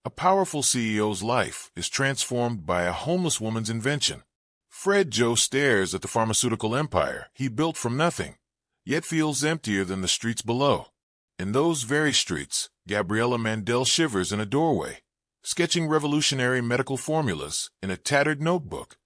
A powerful CEO's life is transformed by a homeless woman's invention. Fred Joe stares at the pharmaceutical empire he built from nothing, yet feels emptier than the streets below. In those very streets, Gabriela Mandel shivers in a doorway, sketching revolutionary medical formulas in a tattered notebook.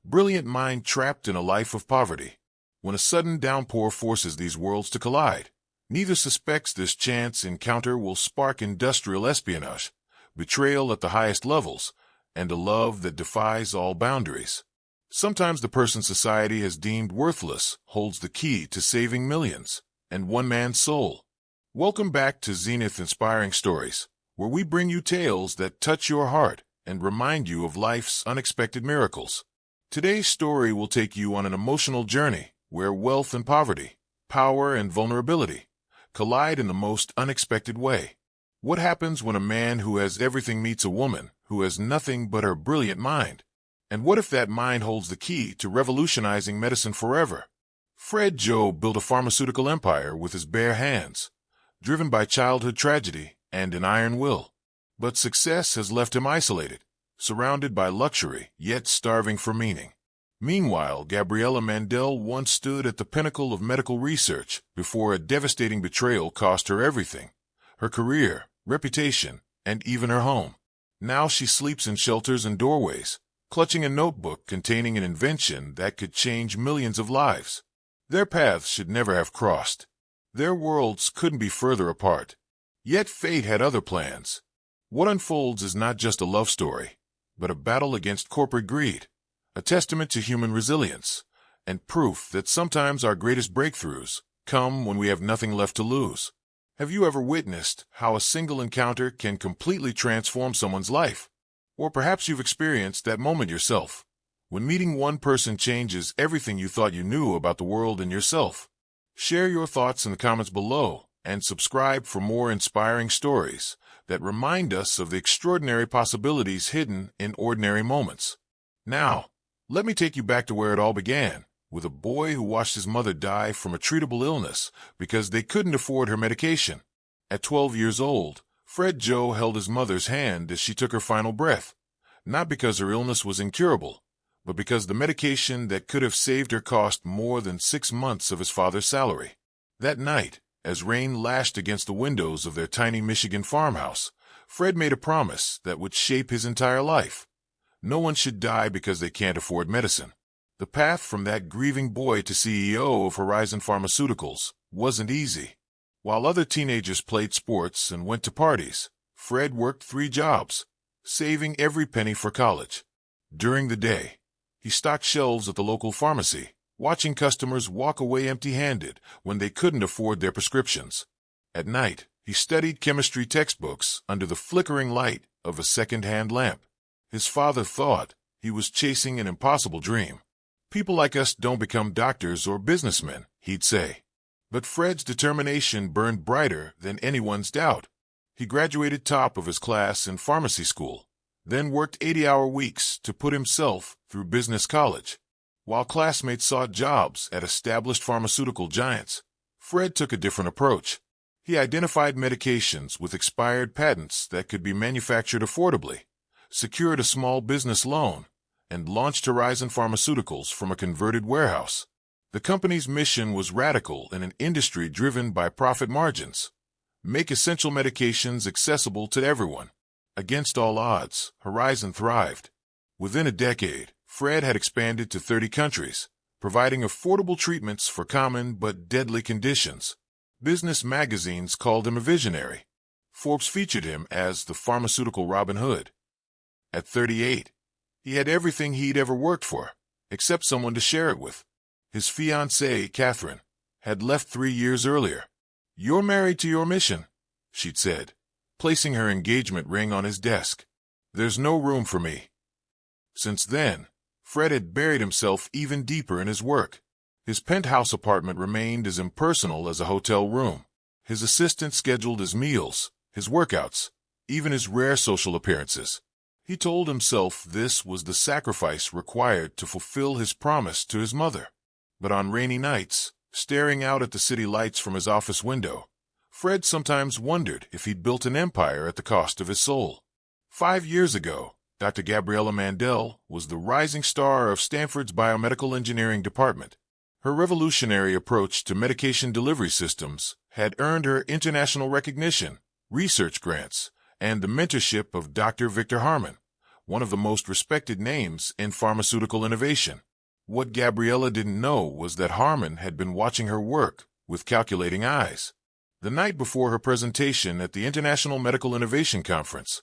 Brilliant mind trapped in a life of poverty. When a sudden downpour forces these worlds to collide, neither suspects this chance encounter will spark industrial espionage, betrayal at the highest levels, and a love that defies all boundaries. Sometimes the person society has deemed worthless holds the key to saving millions and one man's soul. Welcome back to Zenith Inspiring Stories, where we bring you tales that touch your heart and remind you of life's unexpected miracles. Today's story will take you on an emotional journey where wealth and poverty, power and vulnerability, collide in the most unexpected way. What happens when a man who has everything meets a woman who has nothing but her brilliant mind? And what if that mind holds the key to revolutionizing medicine forever? Fred Joe built a pharmaceutical empire with his bare hands, driven by childhood tragedy and an iron will. But success has left him isolated, surrounded by luxury, yet starving for meaning. Meanwhile, Gabriela Mandel once stood at the pinnacle of medical research before a devastating betrayal cost her everything: her career, reputation, and even her home. Now she sleeps in shelters and doorways, clutching a notebook containing an invention that could change millions of lives. Their paths should never have crossed. Their worlds couldn't be further apart. Yet fate had other plans. What unfolds is not just a love story, but a battle against corporate greed, a testament to human resilience, and proof that sometimes our greatest breakthroughs come when we have nothing left to lose. Have you ever witnessed how a single encounter can completely transform someone's life? Or perhaps you've experienced that moment yourself, when meeting one person changes everything you thought you knew about the world and yourself. Share your thoughts in the comments below and subscribe for more inspiring stories that remind us of the extraordinary possibilities hidden in ordinary moments. Now, let me take you back to where it all began, with a boy who watched his mother die from a treatable illness because they couldn't afford her medication. At 12 years old, Fred Joe held his mother's hand as she took her final breath, not because her illness was incurable, but because the medication that could have saved her cost more than 6 months of his father's salary. That night, as rain lashed against the windows of their tiny Michigan farmhouse, Fred made a promise that would shape his entire life. No one should die because they can't afford medicine. The path from that grieving boy to CEO of Horizon Pharmaceuticals wasn't easy. While other teenagers played sports and went to parties, Fred worked 3 jobs, saving every penny for college. During the day, he stocked shelves at the local pharmacy, watching customers walk away empty-handed when they couldn't afford their prescriptions. At night, he studied chemistry textbooks under the flickering light of a second-hand lamp. His father thought he was chasing an impossible dream. "People like us don't become doctors or businessmen," he'd say. But Fred's determination burned brighter than anyone's doubt. He graduated top of his class in pharmacy school, then worked 80-hour weeks to put himself through business college. While classmates sought jobs at established pharmaceutical giants, Fred took a different approach. He identified medications with expired patents that could be manufactured affordably, secured a small business loan, and launched Horizon Pharmaceuticals from a converted warehouse. The company's mission was radical in an industry driven by profit margins: make essential medications accessible to everyone. Against all odds, Horizon thrived. Within a decade, Fred had expanded to 30 countries, providing affordable treatments for common but deadly conditions. Business magazines called him a visionary. Forbes featured him as the pharmaceutical Robin Hood. At 38, he had everything he'd ever worked for, except someone to share it with. His fiancée, Catherine, had left 3 years earlier. "You're married to your mission," she'd said, placing her engagement ring on his desk. "There's no room for me." Since then, Fred had buried himself even deeper in his work. His penthouse apartment remained as impersonal as a hotel room. His assistant scheduled his meals, his workouts, even his rare social appearances. He told himself this was the sacrifice required to fulfill his promise to his mother. But on rainy nights, staring out at the city lights from his office window, Fred sometimes wondered if he'd built an empire at the cost of his soul. 5 years ago, Dr. Gabriela Mandel was the rising star of Stanford's biomedical engineering department. Her revolutionary approach to medication delivery systems had earned her international recognition, research grants, and the mentorship of Dr. Victor Harman, one of the most respected names in pharmaceutical innovation. What Gabriela didn't know was that Harman had been watching her work with calculating eyes. The night before her presentation at the International Medical Innovation Conference,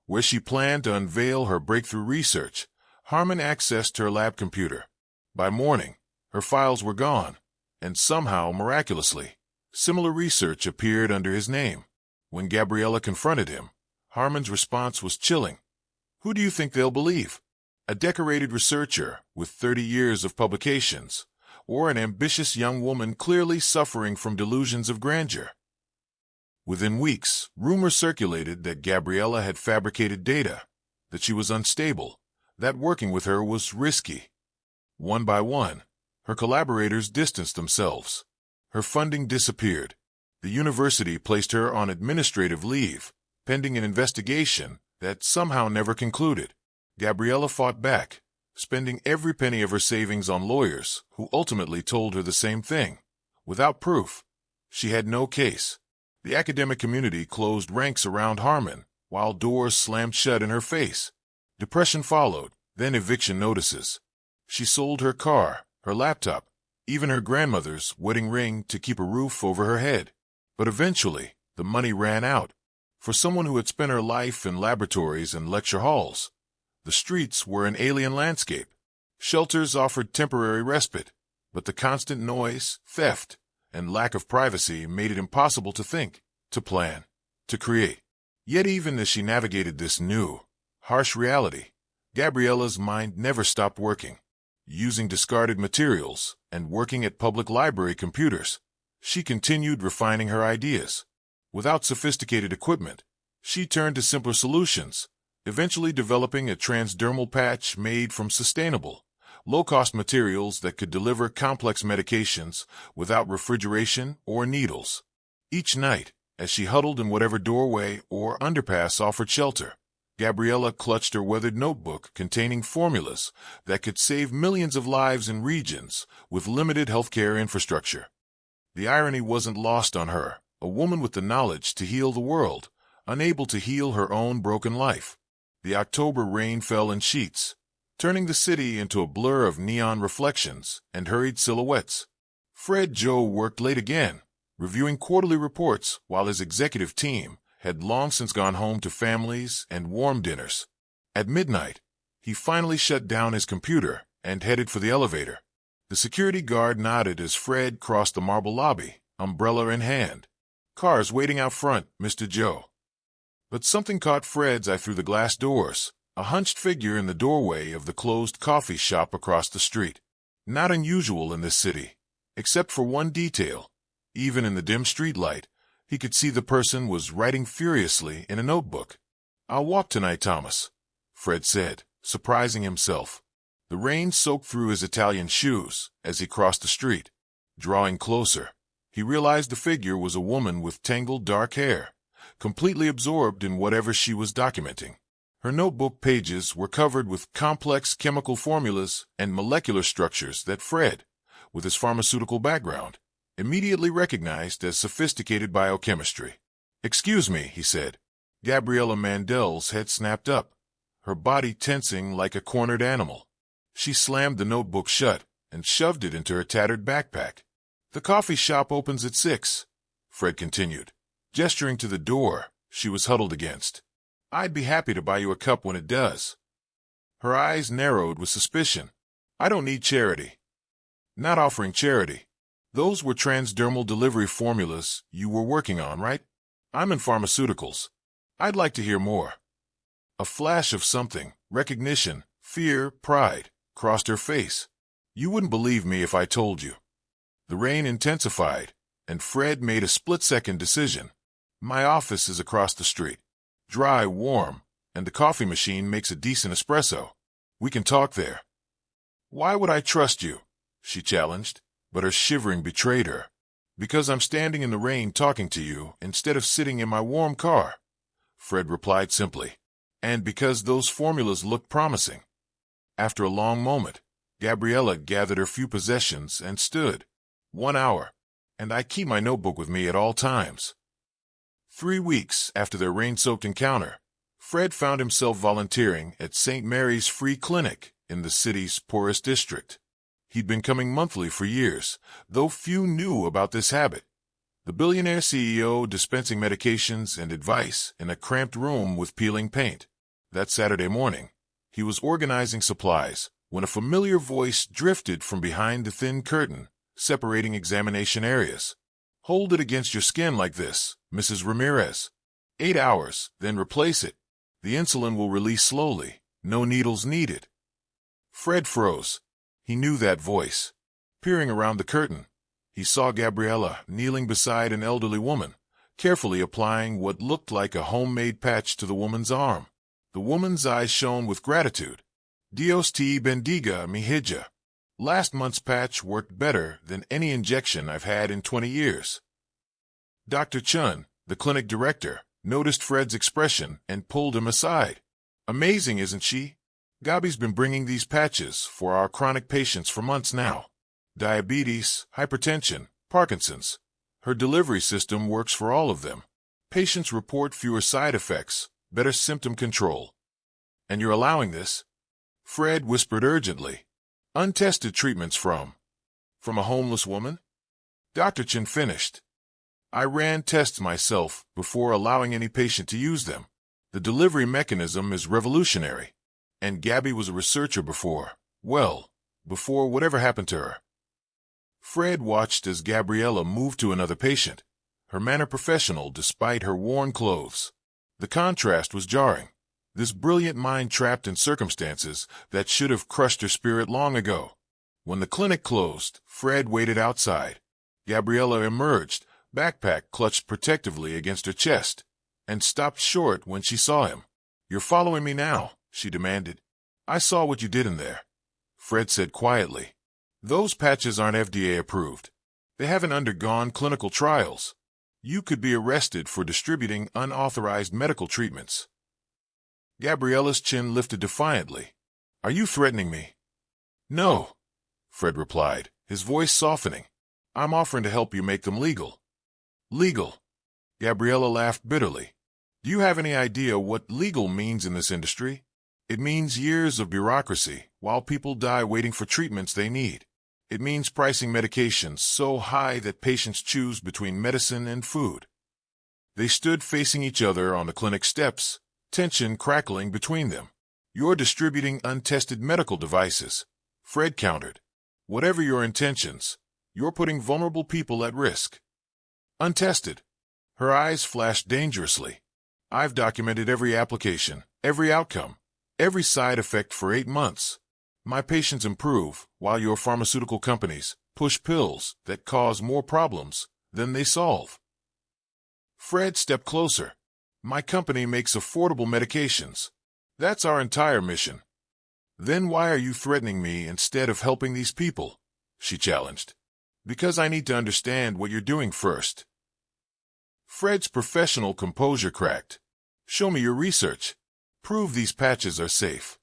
where she planned to unveil her breakthrough research, Harman accessed her lab computer. By morning, her files were gone, and somehow, miraculously, similar research appeared under his name. When Gabriela confronted him, Harman's response was chilling. "Who do you think they'll believe? A decorated researcher with 30 years of publications, or an ambitious young woman clearly suffering from delusions of grandeur?" Within weeks, rumors circulated that Gabriela had fabricated data, that she was unstable, that working with her was risky. One by one, her collaborators distanced themselves. Her funding disappeared. The university placed her on administrative leave, pending an investigation that somehow never concluded. Gabriela fought back, spending every penny of her savings on lawyers who ultimately told her the same thing. Without proof, she had no case. The academic community closed ranks around Harman, while doors slammed shut in her face. Depression followed, then eviction notices. She sold her car, her laptop, even her grandmother's wedding ring to keep a roof over her head. But eventually, the money ran out. For someone who had spent her life in laboratories and lecture halls, the streets were an alien landscape. Shelters offered temporary respite, but the constant noise, theft, and lack of privacy made it impossible to think, to plan, to create. Yet even as she navigated this new, harsh reality, Gabriela's mind never stopped working. Using discarded materials and working at public library computers, she continued refining her ideas. Without sophisticated equipment, she turned to simpler solutions, eventually developing a transdermal patch made from sustainable, low-cost materials that could deliver complex medications without refrigeration or needles. Each night, as she huddled in whatever doorway or underpass offered shelter, Gabriela clutched her weathered notebook containing formulas that could save millions of lives in regions with limited healthcare infrastructure. The irony wasn't lost on her, a woman with the knowledge to heal the world, unable to heal her own broken life. The October rain fell in sheets, turning the city into a blur of neon reflections and hurried silhouettes. Fred Joe worked late again, reviewing quarterly reports while his executive team had long since gone home to families and warm dinners. At midnight, he finally shut down his computer and headed for the elevator. The security guard nodded as Fred crossed the marble lobby, umbrella in hand. "Cars waiting out front, Mr. Joe." But something caught Fred's eye through the glass doors, a hunched figure in the doorway of the closed coffee shop across the street. Not unusual in this city, except for one detail. Even in the dim streetlight, he could see the person was writing furiously in a notebook. "I'll walk tonight, Thomas," Fred said, surprising himself. The rain soaked through his Italian shoes as he crossed the street. Drawing closer, he realized the figure was a woman with tangled dark hair, completely absorbed in whatever she was documenting. Her notebook pages were covered with complex chemical formulas and molecular structures that Fred, with his pharmaceutical background, immediately recognized as sophisticated biochemistry. "Excuse me," he said. Gabriela Mandel's head snapped up, her body tensing like a cornered animal. She slammed the notebook shut and shoved it into her tattered backpack. "The coffee shop opens at 6, Fred continued, gesturing to the door she was huddled against. "I'd be happy to buy you a cup when it does." Her eyes narrowed with suspicion. "I don't need charity." "Not offering charity. Those were transdermal delivery formulas you were working on, right? I'm in pharmaceuticals. I'd like to hear more." A flash of something, recognition, fear, pride, crossed her face. "You wouldn't believe me if I told you." The rain intensified, and Fred made a split-second decision. "My office is across the street. Dry, warm, and the coffee machine makes a decent espresso. We can talk there." "Why would I trust you?" she challenged, but her shivering betrayed her. "Because I'm standing in the rain talking to you instead of sitting in my warm car," Fred replied simply. and because those formulas looked promising. After a long moment, Gabriela gathered her few possessions and stood. 1 hour, and I keep my notebook with me at all times. 3 weeks after their rain-soaked encounter, Fred found himself volunteering at St. Mary's Free Clinic in the city's poorest district. He'd been coming monthly for years, though few knew about this habit. The billionaire CEO dispensing medications and advice in a cramped room with peeling paint. That Saturday morning, he was organizing supplies when a familiar voice drifted from behind the thin curtain separating examination areas. "Hold it against your skin like this, Mrs. Ramirez. 8 hours, then replace it. The insulin will release slowly. No needles needed." Fred froze. He knew that voice. Peering around the curtain, he saw Gabriela kneeling beside an elderly woman, carefully applying what looked like a homemade patch to the woman's arm. The woman's eyes shone with gratitude. "Dios te bendiga, mi hija. Last month's patch worked better than any injection I've had in 20 years. Dr. Chun, the clinic director, noticed Fred's expression and pulled him aside. "Amazing, isn't she? Gabi's been bringing these patches for our chronic patients for months now. Diabetes, hypertension, Parkinson's. Her delivery system works for all of them. Patients report fewer side effects, better symptom control." "And you're allowing this?" Fred whispered urgently. "Untested treatments from a homeless woman?" Dr. Chen finished. "I ran tests myself before allowing any patient to use them. The delivery mechanism is revolutionary. And Gabby was a researcher before whatever happened to her." Fred watched as Gabriela moved to another patient, her manner professional despite her worn clothes. The contrast was jarring. This brilliant mind trapped in circumstances that should have crushed her spirit long ago. When the clinic closed, Fred waited outside. Gabriela emerged, backpack clutched protectively against her chest, and stopped short when she saw him. "You're following me now?" she demanded. "I saw what you did in there," Fred said quietly. "Those patches aren't FDA approved. They haven't undergone clinical trials. You could be arrested for distributing unauthorized medical treatments." Gabriela's chin lifted defiantly. "Are you threatening me?" "No," Fred replied, his voice softening. "I'm offering to help you make them legal." "Legal?" Gabriela laughed bitterly. "Do you have any idea what legal means in this industry? It means years of bureaucracy while people die waiting for treatments they need. It means pricing medications so high that patients choose between medicine and food." They stood facing each other on the clinic steps, tension crackling between them. "You're distributing untested medical devices," Fred countered. "Whatever your intentions, you're putting vulnerable people at risk." "Untested?" Her eyes flashed dangerously. "I've documented every application, every outcome, every side effect for 8 months. My patients improve, while your pharmaceutical companies push pills that cause more problems than they solve." Fred stepped closer. "My company makes affordable medications. That's our entire mission." "Then why are you threatening me instead of helping these people?" she challenged. "Because I need to understand what you're doing first." Fred's professional composure cracked. "Show me your research. Prove these patches are safe."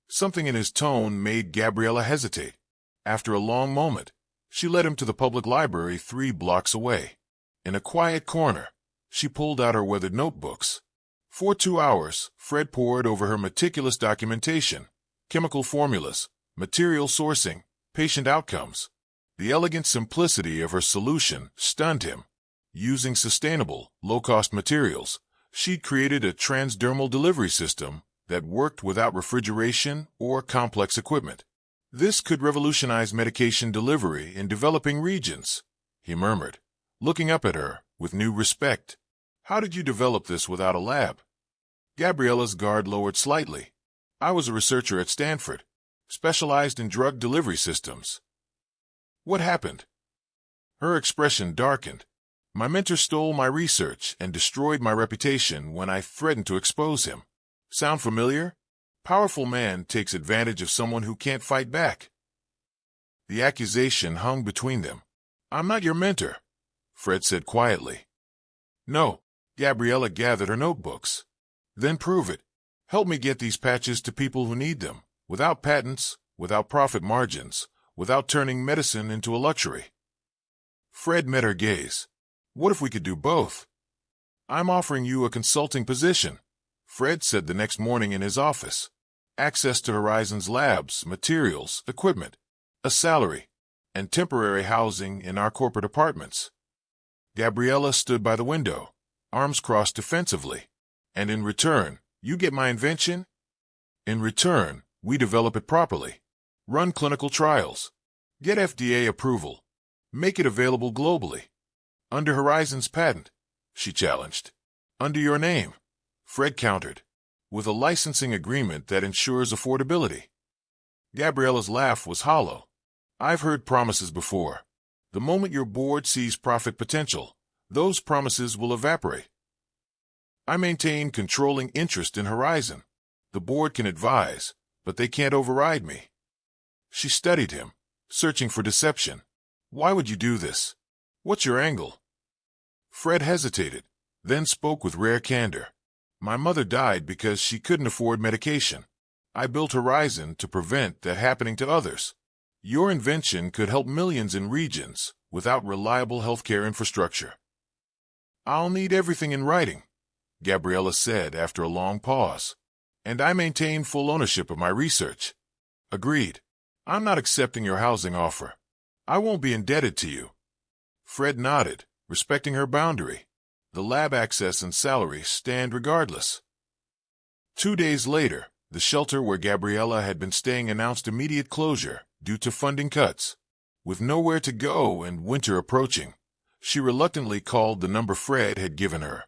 Something in his tone made Gabriela hesitate. After a long moment, she led him to the public library 3 blocks away. In a quiet corner, she pulled out her weathered notebooks. For 2 hours, Fred pored over her meticulous documentation, chemical formulas, material sourcing, patient outcomes. The elegant simplicity of her solution stunned him. Using sustainable, low-cost materials, she'd created a transdermal delivery system that worked without refrigeration or complex equipment. "This could revolutionize medication delivery in developing regions," he murmured, looking up at her with new respect. "How did you develop this without a lab?" Gabriela's guard lowered slightly. "I was a researcher at Stanford, specialized in drug delivery systems." "What happened?" Her expression darkened. "My mentor stole my research and destroyed my reputation when I threatened to expose him. Sound familiar? Powerful man takes advantage of someone who can't fight back." The accusation hung between them. "I'm not your mentor," Fred said quietly. "No." Gabriela gathered her notebooks. "Then prove it." Help me get these patches to people who need them, without patents, without profit margins, without turning medicine into a luxury. Fred met her gaze. What if we could do both? I'm offering you a consulting position, Fred said the next morning in his office. Access to Horizon's labs, materials, equipment, a salary, and temporary housing in our corporate apartments. Gabriela stood by the window, arms crossed defensively. And in return, you get my invention? In return, we develop it properly, run clinical trials, get FDA approval, make it available globally. Under Horizon's patent, she challenged. Under your name, Fred countered, with a licensing agreement that ensures affordability. Gabriela's laugh was hollow. I've heard promises before. The moment your board sees profit potential, those promises will evaporate. I maintain controlling interest in Horizon. The board can advise, but they can't override me. She studied him, searching for deception. Why would you do this? What's your angle? Fred hesitated, then spoke with rare candor. My mother died because she couldn't afford medication. I built Horizon to prevent that happening to others. Your invention could help millions in regions without reliable healthcare infrastructure. I'll need everything in writing, Gabriela said after a long pause. And I maintain full ownership of my research. Agreed. I'm not accepting your housing offer. I won't be indebted to you. Fred nodded, respecting her boundary. The lab access and salary stand regardless. 2 days later, the shelter where Gabriela had been staying announced immediate closure due to funding cuts. With nowhere to go and winter approaching, she reluctantly called the number Fred had given her.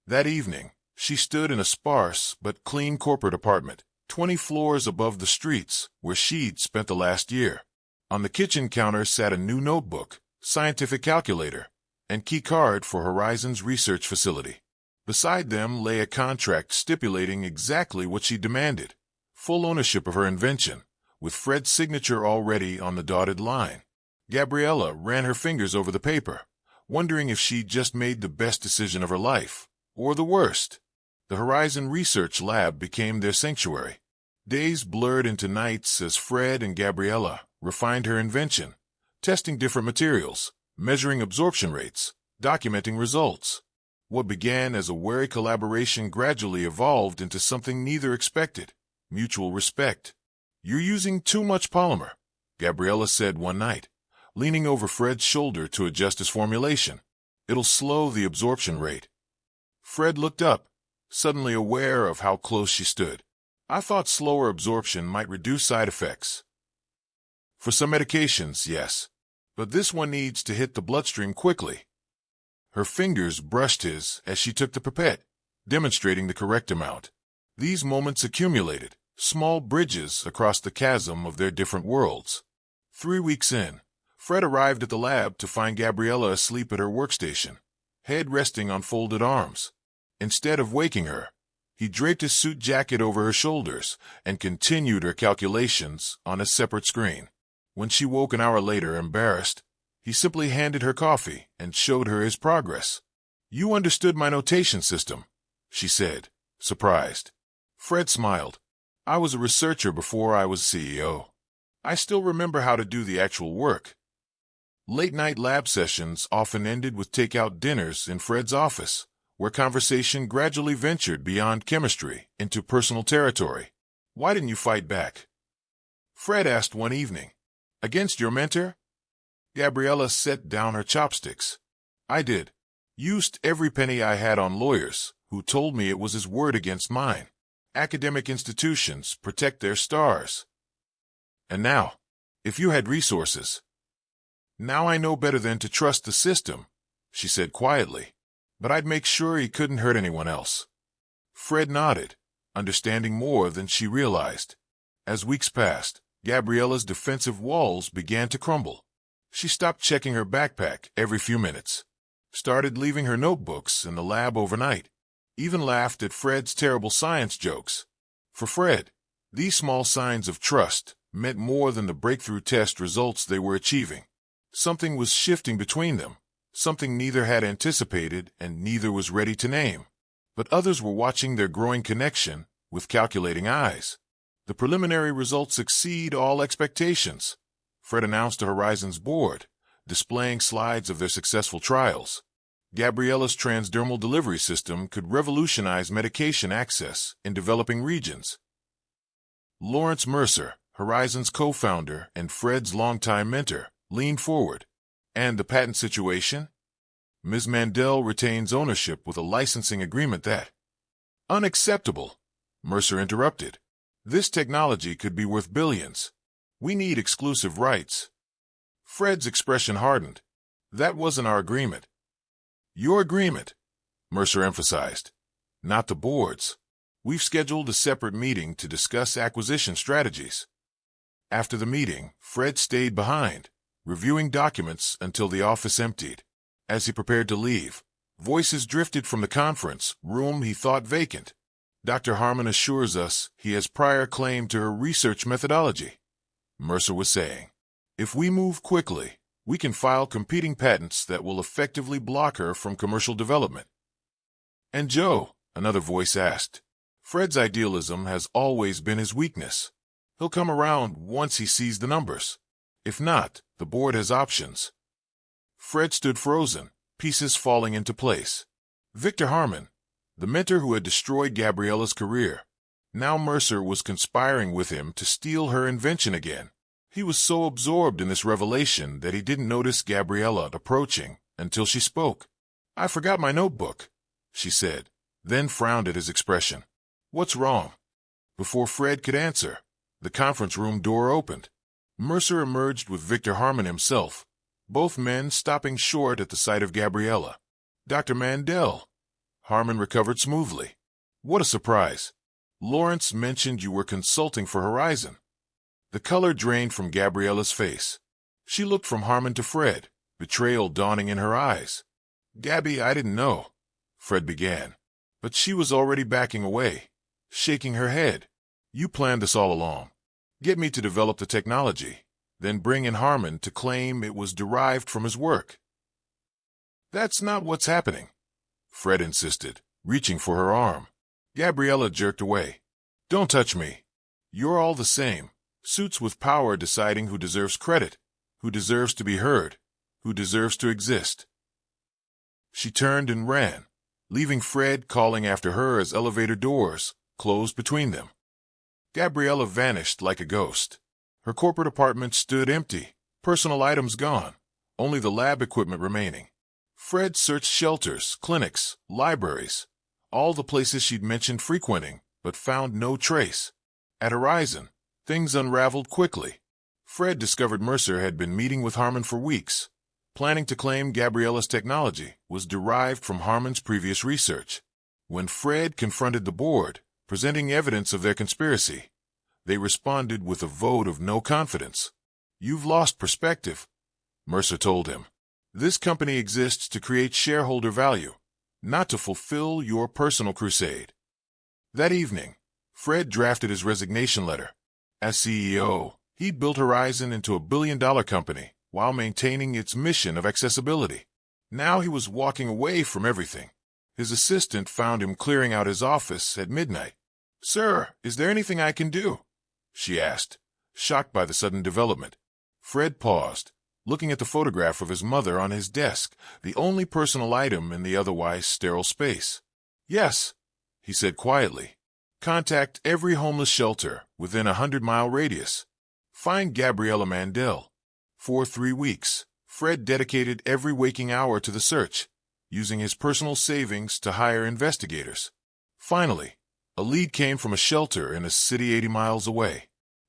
That evening, she stood in a sparse but clean corporate apartment, 20 floors above the streets where she'd spent the last year. On the kitchen counter sat a new notebook, scientific calculator, and key card for Horizon's research facility. Beside them lay a contract stipulating exactly what she demanded, full ownership of her invention, with Fred's signature already on the dotted line. Gabriela ran her fingers over the paper, wondering if she'd just made the best decision of her life, or the worst. The Horizon Research Lab became their sanctuary. Days blurred into nights as Fred and Gabriela refined her invention, testing different materials, measuring absorption rates, documenting results. What began as a wary collaboration gradually evolved into something neither expected: mutual respect. You're using too much polymer, Gabriela said one night, leaning over Fred's shoulder to adjust his formulation. It'll slow the absorption rate. Fred looked up, suddenly aware of how close she stood. I thought slower absorption might reduce side effects. For some medications, yes, but this one needs to hit the bloodstream quickly. Her fingers brushed his as she took the pipette, demonstrating the correct amount. These moments accumulated, small bridges across the chasm of their different worlds. 3 weeks in, Fred arrived at the lab to find Gabriela asleep at her workstation, head resting on folded arms. Instead of waking her, he draped his suit jacket over her shoulders and continued her calculations on a separate screen. When she woke an hour later embarrassed, he simply handed her coffee and showed her his progress. You understood my notation system, she said, surprised. Fred smiled. I was a researcher before I was CEO. I still remember how to do the actual work. Late-night lab sessions often ended with takeout dinners in Fred's office, where conversation gradually ventured beyond chemistry into personal territory. Why didn't you fight back? Fred asked one evening. Against your mentor? Gabriela set down her chopsticks. I did. Used every penny I had on lawyers, who told me it was his word against mine. Academic institutions protect their stars. And now, if you had resources. Now I know better than to trust the system, she said quietly. But I'd make sure he couldn't hurt anyone else. Fred nodded, understanding more than she realized. As weeks passed, Gabriela's defensive walls began to crumble. She stopped checking her backpack every few minutes, started leaving her notebooks in the lab overnight, even laughed at Fred's terrible science jokes. For Fred, these small signs of trust meant more than the breakthrough test results they were achieving. Something was shifting between them. Something neither had anticipated and neither was ready to name. But others were watching their growing connection with calculating eyes. The preliminary results exceed all expectations. Fred announced to Horizon's board, displaying slides of their successful trials. Gabriela's transdermal delivery system could revolutionize medication access in developing regions. Lawrence Mercer, Horizon's co-founder and Fred's longtime mentor, leaned forward. And the patent situation? Ms. Mandel retains ownership with a licensing agreement that... Unacceptable, Mercer interrupted. This technology could be worth billions. We need exclusive rights. Fred's expression hardened. That wasn't our agreement. Your agreement, Mercer emphasized. Not the board's. We've scheduled a separate meeting to discuss acquisition strategies. After the meeting, Fred stayed behind, reviewing documents until the office emptied. As he prepared to leave, voices drifted from the conference room he thought vacant. Dr. Harmon assures us he has prior claim to her research methodology, Mercer was saying. If we move quickly, we can file competing patents that will effectively block her from commercial development. And Joe, another voice asked. Fred's idealism has always been his weakness. He'll come around once he sees the numbers. If not, the board has options. Fred stood frozen, pieces falling into place. Victor Harmon, the mentor who had destroyed Gabriela's career. Now Mercer was conspiring with him to steal her invention again. He was so absorbed in this revelation that he didn't notice Gabriela approaching until she spoke. I forgot my notebook, she said, then frowned at his expression. What's wrong? Before Fred could answer, the conference room door opened. Mercer emerged with Victor Harmon himself, both men stopping short at the sight of Gabriela. Dr. Mandel. Harmon recovered smoothly. What a surprise. Lawrence mentioned you were consulting for Horizon. The color drained from Gabriela's face. She looked from Harmon to Fred, betrayal dawning in her eyes. Gabby, I didn't know, Fred began. But she was already backing away, shaking her head. You planned this all along. Get me to develop the technology, then bring in Harmon to claim it was derived from his work. That's not what's happening, Fred insisted, reaching for her arm. Gabriela jerked away. Don't touch me. You're all the same. Suits with power deciding who deserves credit, who deserves to be heard, who deserves to exist. She turned and ran, leaving Fred calling after her as elevator doors closed between them. Gabriela vanished like a ghost. Her corporate apartment stood empty, personal items gone, only the lab equipment remaining. Fred searched shelters, clinics, libraries, all the places she'd mentioned frequenting, but found no trace. At Horizon, things unraveled quickly. Fred discovered Mercer had been meeting with Harmon for weeks, planning to claim Gabriela's technology was derived from Harmon's previous research. When Fred confronted the board, presenting evidence of their conspiracy, they responded with a vote of no confidence. You've lost perspective, Mercer told him. This company exists to create shareholder value, not to fulfill your personal crusade. That evening, Fred drafted his resignation letter. As CEO, he'd built Horizon into a billion-dollar company while maintaining its mission of accessibility. Now he was walking away from everything. His assistant found him clearing out his office at midnight. Sir, is there anything I can do? She asked, shocked by the sudden development. Fred paused, looking at the photograph of his mother on his desk, the only personal item in the otherwise sterile space. Yes, he said quietly. Contact every homeless shelter within a 100-mile radius. Find Gabriela Mandel. For 3 weeks, Fred dedicated every waking hour to the search, using his personal savings to hire investigators. Finally, a lead came from a shelter in a city 80 miles away.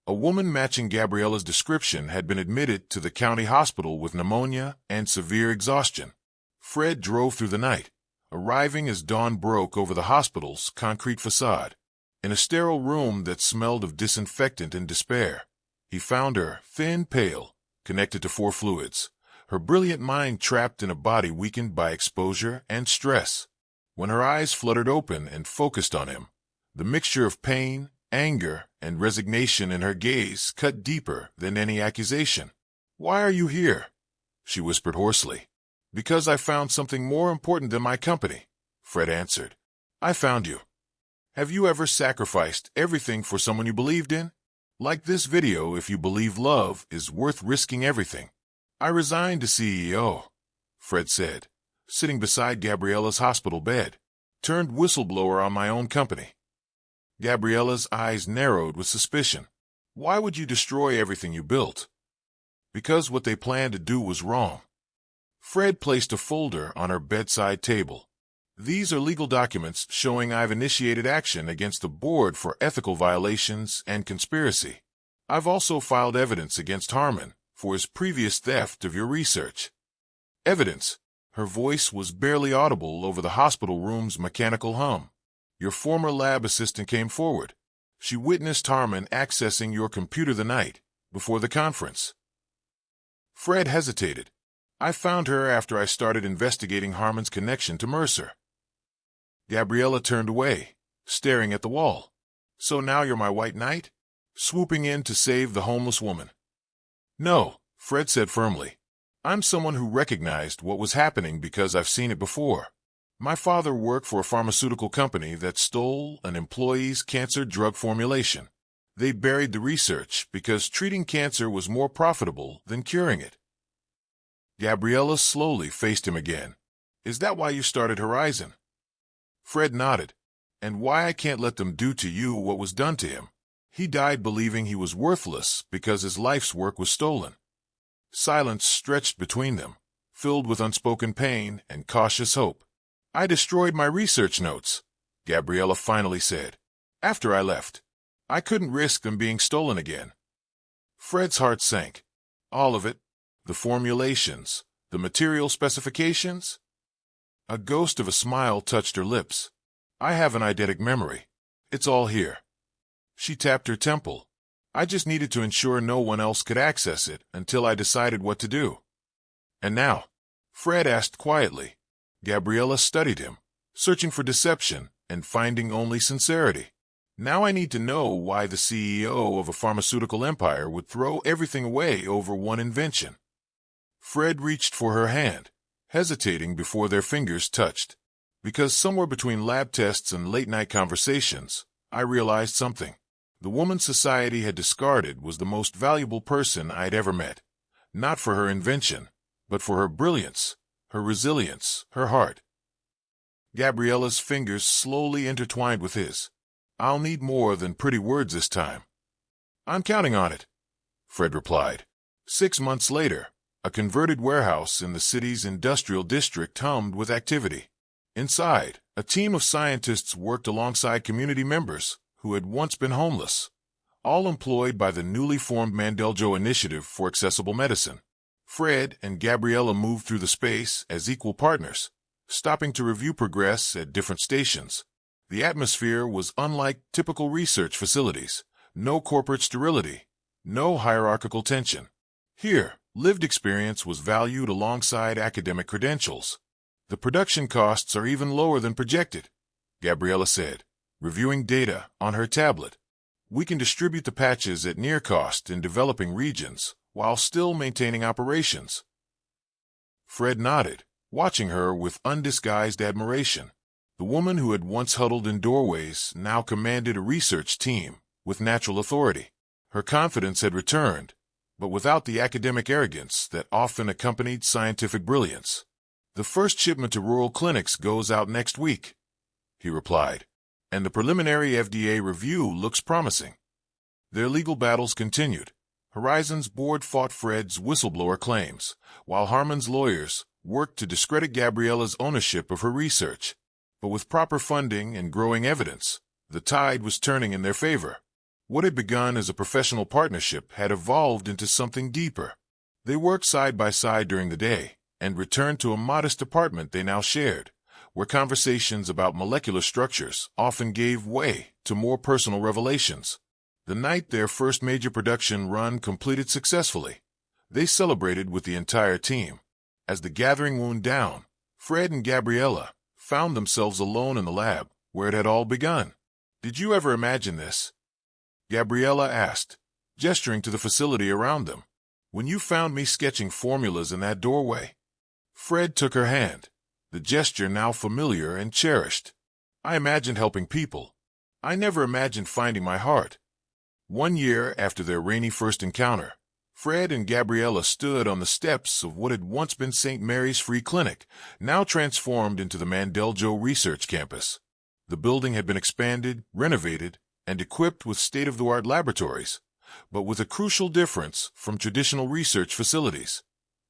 A woman matching Gabriela's description had been admitted to the county hospital with pneumonia and severe exhaustion. Fred drove through the night, arriving as dawn broke over the hospital's concrete facade. In a sterile room that smelled of disinfectant and despair, he found her, thin, pale, connected to 4 fluids, her brilliant mind trapped in a body weakened by exposure and stress. When her eyes fluttered open and focused on him, the mixture of pain, anger, and resignation in her gaze cut deeper than any accusation. Why are you here? She whispered hoarsely. Because I found something more important than my company, Fred answered. I found you. Have you ever sacrificed everything for someone you believed in? Like this video if you believe love is worth risking everything. I resigned to CEO, Fred said, sitting beside Gabriela's hospital bed. Turned whistleblower on my own company. Gabriela's eyes narrowed with suspicion. Why would you destroy everything you built? Because what they planned to do was wrong. Fred placed a folder on her bedside table. These are legal documents showing I've initiated action against the board for ethical violations and conspiracy. I've also filed evidence against Harmon for his previous theft of your research. Evidence. Her voice was barely audible over the hospital room's mechanical hum. Your former lab assistant came forward. She witnessed Harmon accessing your computer the night before the conference. Fred hesitated. I found her after I started investigating Harmon's connection to Mercer. Gabriela turned away, staring at the wall. So now you're my white knight? Swooping in to save the homeless woman. No, Fred said firmly. I'm someone who recognized what was happening because I've seen it before. My father worked for a pharmaceutical company that stole an employee's cancer drug formulation. They buried the research because treating cancer was more profitable than curing it. Gabriela slowly faced him again. Is that why you started Horizon? Fred nodded. And why I can't let them do to you what was done to him. He died believing he was worthless because his life's work was stolen. Silence stretched between them, filled with unspoken pain and cautious hope. I destroyed my research notes, Gabriela finally said. After I left, I couldn't risk them being stolen again. Fred's heart sank. All of it? The formulations, the material specifications? A ghost of a smile touched her lips. I have an eidetic memory. It's all here. She tapped her temple. I just needed to ensure no one else could access it until I decided what to do. And now? Fred asked quietly. Gabriela studied him, searching for deception and finding only sincerity. Now I need to know why the CEO of a pharmaceutical empire would throw everything away over one invention. Fred reached for her hand, hesitating before their fingers touched. Because somewhere between lab tests and late-night conversations, I realized something. The woman society had discarded was the most valuable person I'd ever met. Not for her invention, but for her brilliance, her resilience, her heart. Gabriela's fingers slowly intertwined with his. I'll need more than pretty words this time. I'm counting on it, Fred replied. 6 months later, a converted warehouse in the city's industrial district hummed with activity. Inside, a team of scientists worked alongside community members who had once been homeless, all employed by the newly formed Mandel Initiative for Accessible Medicine. Fred and Gabriela moved through the space as equal partners, stopping to review progress at different stations. The atmosphere was unlike typical research facilities. No corporate sterility, no hierarchical tension. Here, lived experience was valued alongside academic credentials. The production costs are even lower than projected, Gabriela said, reviewing data on her tablet. We can distribute the patches at near cost in developing regions while still maintaining operations. Fred nodded, watching her with undisguised admiration. The woman who had once huddled in doorways now commanded a research team with natural authority. Her confidence had returned, but without the academic arrogance that often accompanied scientific brilliance. The first shipment to rural clinics goes out next week, he replied, and the preliminary FDA review looks promising. Their legal battles continued. Horizon's board fought Fred's whistleblower claims, while Harmon's lawyers worked to discredit Gabriela's ownership of her research. But with proper funding and growing evidence, the tide was turning in their favor. What had begun as a professional partnership had evolved into something deeper. They worked side by side during the day and returned to a modest apartment they now shared, where conversations about molecular structures often gave way to more personal revelations. The night their first major production run completed successfully, they celebrated with the entire team. As the gathering wound down, Fred and Gabriela found themselves alone in the lab where it had all begun. Did you ever imagine this? Gabriela asked, gesturing to the facility around them. When you found me sketching formulas in that doorway? Fred took her hand, the gesture now familiar and cherished. I imagined helping people, I never imagined finding my heart. 1 year after their rainy first encounter, Fred and Gabriela stood on the steps of what had once been St. Mary's Free Clinic, now transformed into the Mandel Research Campus. The building had been expanded, renovated, and equipped with state-of-the-art laboratories, but with a crucial difference from traditional research facilities.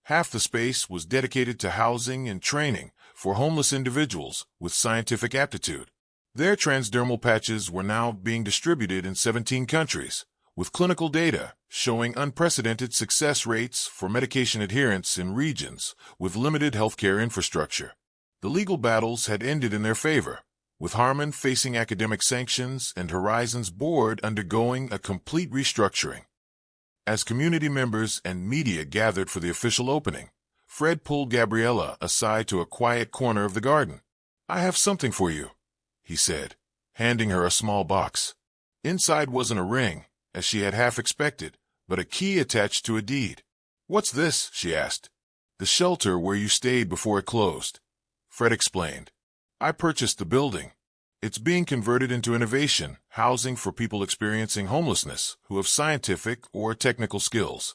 Half the space was dedicated to housing and training for homeless individuals with scientific aptitude. Their transdermal patches were now being distributed in 17 countries, with clinical data showing unprecedented success rates for medication adherence in regions with limited healthcare infrastructure. The legal battles had ended in their favor, with Harmon facing academic sanctions and Horizon's board undergoing a complete restructuring. As community members and media gathered for the official opening, Fred pulled Gabriela aside to a quiet corner of the garden. "I have something for you," he said, handing her a small box. Inside wasn't a ring, as she had half expected, but a key attached to a deed. "What's this?" she asked. "The shelter where you stayed before it closed," Fred explained. "I purchased the building. It's being converted into Invention, housing for people experiencing homelessness who have scientific or technical skills."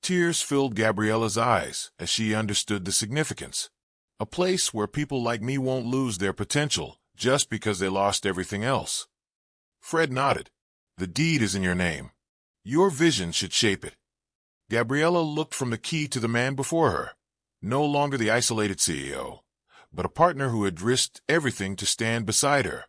Tears filled Gabriela's eyes as she understood the significance. A place where people like me won't lose their potential just because they lost everything else. Fred nodded. "The deed is in your name. Your vision should shape it." Gabriela looked from the key to the man before her, no longer the isolated CEO, but a partner who had risked everything to stand beside her.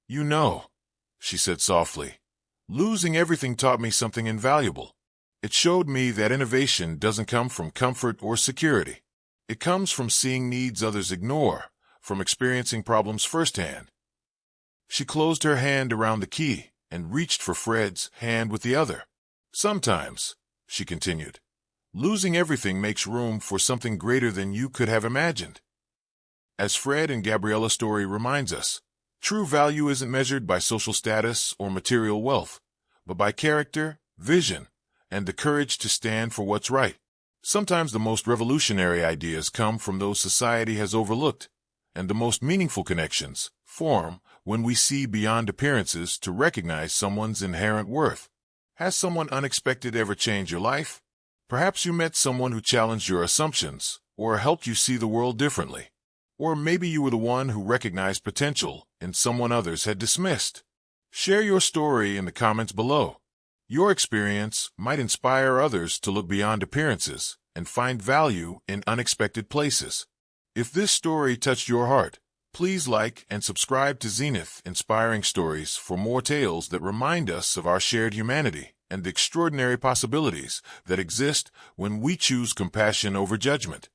"You know," she said softly, "losing everything taught me something invaluable. It showed me that innovation doesn't come from comfort or security. It comes from seeing needs others ignore, from experiencing problems firsthand." She closed her hand around the key and reached for Fred's hand with the other. "Sometimes," she continued, "losing everything makes room for something greater than you could have imagined." As Fred and Gabriela's story reminds us, true value isn't measured by social status or material wealth, but by character, vision, and the courage to stand for what's right. Sometimes the most revolutionary ideas come from those society has overlooked, and the most meaningful connections form when we see beyond appearances to recognize someone's inherent worth. Has someone unexpected ever changed your life? Perhaps you met someone who challenged your assumptions or helped you see the world differently. Or maybe you were the one who recognized potential in someone others had dismissed. Share your story in the comments below. Your experience might inspire others to look beyond appearances and find value in unexpected places. If this story touched your heart, please like and subscribe to Zenith Inspiring Stories for more tales that remind us of our shared humanity and the extraordinary possibilities that exist when we choose compassion over judgment.